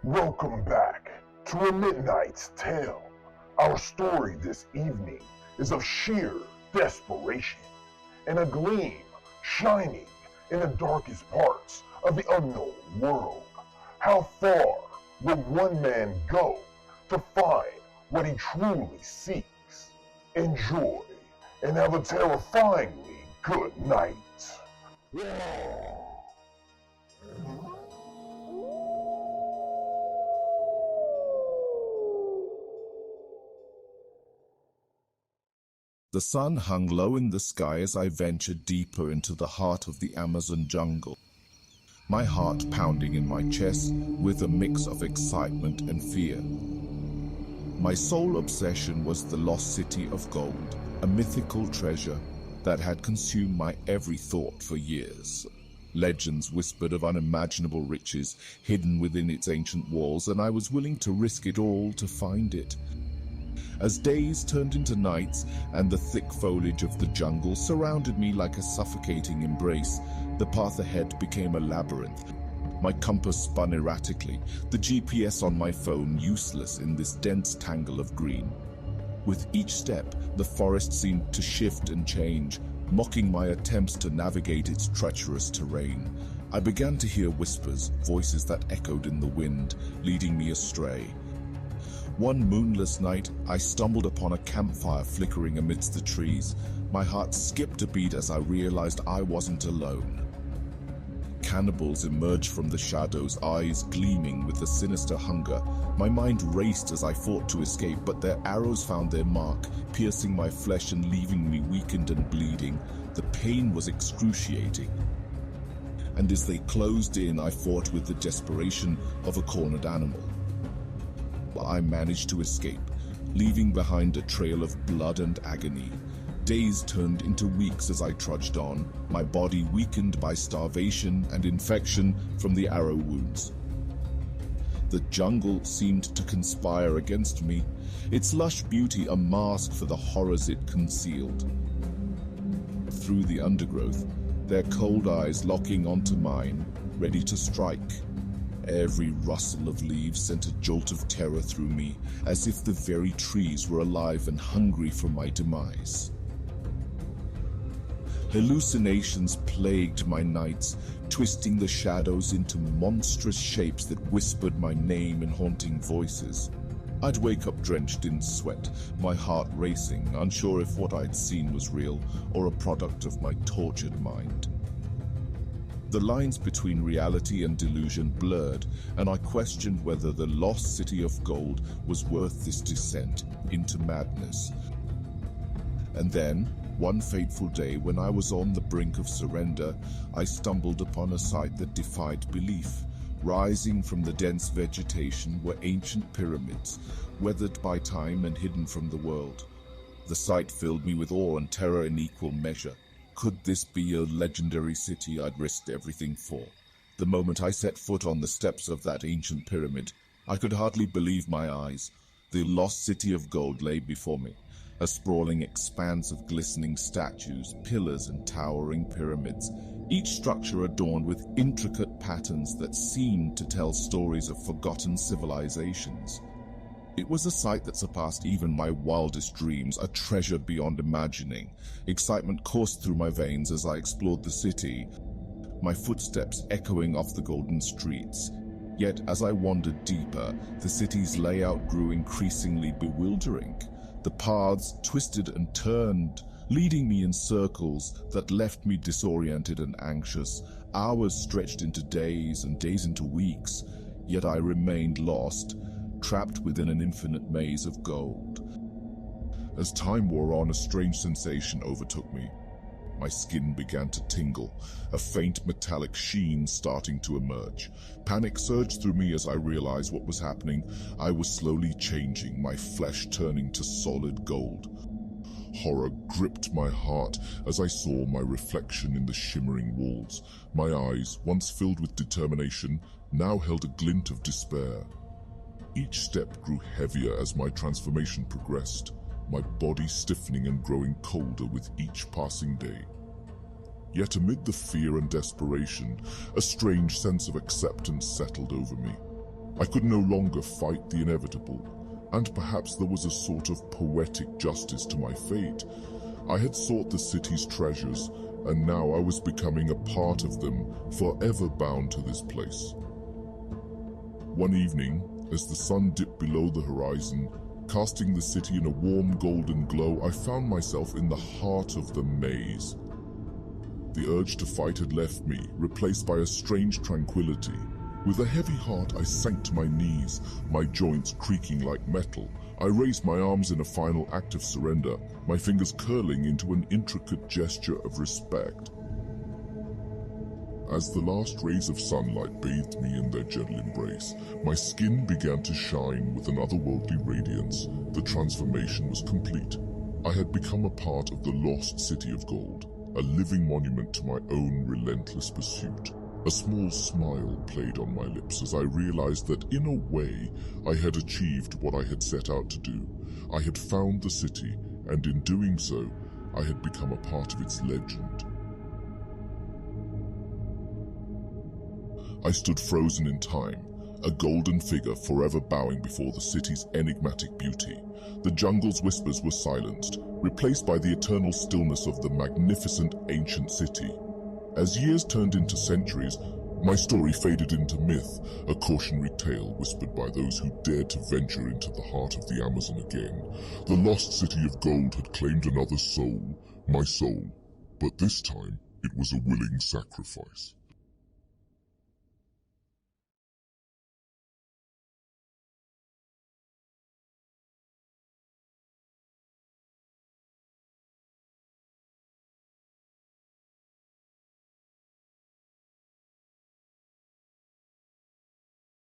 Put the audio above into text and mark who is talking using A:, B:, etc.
A: Welcome back to A Midnight's Tale. Our story this evening is of sheer desperation and a gleam shining in the darkest parts of the unknown world. How far will one man go to find what he truly seeks? Enjoy and have a terrifyingly good night.
B: The sun hung low in the sky as I ventured deeper into the heart of the Amazon jungle, my heart pounding in my chest with a mix of excitement and fear. My sole obsession was the lost city of gold, a mythical treasure that had consumed my every thought for years. Legends whispered of unimaginable riches hidden within its ancient walls, and I was willing to risk it all to find it. As days turned into nights and the thick foliage of the jungle surrounded me like a suffocating embrace, the path ahead became a labyrinth. My compass spun erratically, the GPS on my phone useless in this dense tangle of green. With each step, the forest seemed to shift and change, mocking my attempts to navigate its treacherous terrain. I began to hear whispers, voices that echoed in the wind, leading me astray. One moonless night, I stumbled upon a campfire flickering amidst the trees. My heart skipped a beat as I realized I wasn't alone. Cannibals emerged from the shadows, eyes gleaming with a sinister hunger. My mind raced as I fought to escape, but their arrows found their mark, piercing my flesh and leaving me weakened and bleeding. The pain was excruciating. And as they closed in, I fought with the desperation of a cornered animal. I managed to escape, leaving behind a trail of blood and agony. Days turned into weeks as I trudged on, my body weakened by starvation and infection from the arrow wounds. The jungle seemed to conspire against me, its lush beauty a mask for the horrors it concealed. Through the undergrowth, their cold eyes locking onto mine, ready to strike. Every rustle of leaves sent a jolt of terror through me, as if the very trees were alive and hungry for my demise. Hallucinations plagued my nights, twisting the shadows into monstrous shapes that whispered my name in haunting voices. I'd wake up drenched in sweat, my heart racing, unsure if what I'd seen was real or a product of my tortured mind. The lines between reality and delusion blurred, and I questioned whether the lost city of gold was worth this descent into madness. And then, one fateful day when I was on the brink of surrender, I stumbled upon a sight that defied belief. Rising from the dense vegetation were ancient pyramids, weathered by time and hidden from the world. The sight filled me with awe and terror in equal measure. Could this be a legendary city I'd risked everything for? The moment I set foot on the steps of that ancient pyramid, I could hardly believe my eyes. The lost city of gold lay before me, a sprawling expanse of glistening statues, pillars, and towering pyramids, each structure adorned with intricate patterns that seemed to tell stories of forgotten civilizations. It was a sight that surpassed even my wildest dreams, a treasure beyond imagining. Excitement coursed through my veins as I explored the city, my footsteps echoing off the golden streets. Yet as I wandered deeper, the city's layout grew increasingly bewildering. The paths twisted and turned, leading me in circles that left me disoriented and anxious. Hours stretched into days and days into weeks, yet I remained lost, trapped within an infinite maze of gold. As time wore on, a strange sensation overtook me. My skin began to tingle, a faint metallic sheen starting to emerge. Panic surged through me as I realized what was happening. I was slowly changing, my flesh turning to solid gold. Horror gripped my heart as I saw my reflection in the shimmering walls. My eyes, once filled with determination, now held a glint of despair. Each step grew heavier as my transformation progressed, my body stiffening and growing colder with each passing day. Yet amid the fear and desperation, a strange sense of acceptance settled over me. I could no longer fight the inevitable, and perhaps there was a sort of poetic justice to my fate. I had sought the city's treasures, and now I was becoming a part of them, forever bound to this place. One evening, as the sun dipped below the horizon, casting the city in a warm golden glow, I found myself in the heart of the maze. The urge to fight had left me, replaced by a strange tranquility. With a heavy heart, I sank to my knees, my joints creaking like metal. I raised my arms in a final act of surrender, my fingers curling into an intricate gesture of respect. As the last rays of sunlight bathed me in their gentle embrace, my skin began to shine with an otherworldly radiance. The transformation was complete. I had become a part of the lost city of gold, a living monument to my own relentless pursuit. A small smile played on my lips as I realized that, in a way, I had achieved what I had set out to do. I had found the city, and in doing so, I had become a part of its legend. I stood frozen in time, a golden figure forever bowing before the city's enigmatic beauty. The jungle's whispers were silenced, replaced by the eternal stillness of the magnificent ancient city. As years turned into centuries, my story faded into myth, a cautionary tale whispered by those who dared to venture into the heart of the Amazon again. The lost city of gold had claimed another soul, my soul, but this time it was a willing sacrifice.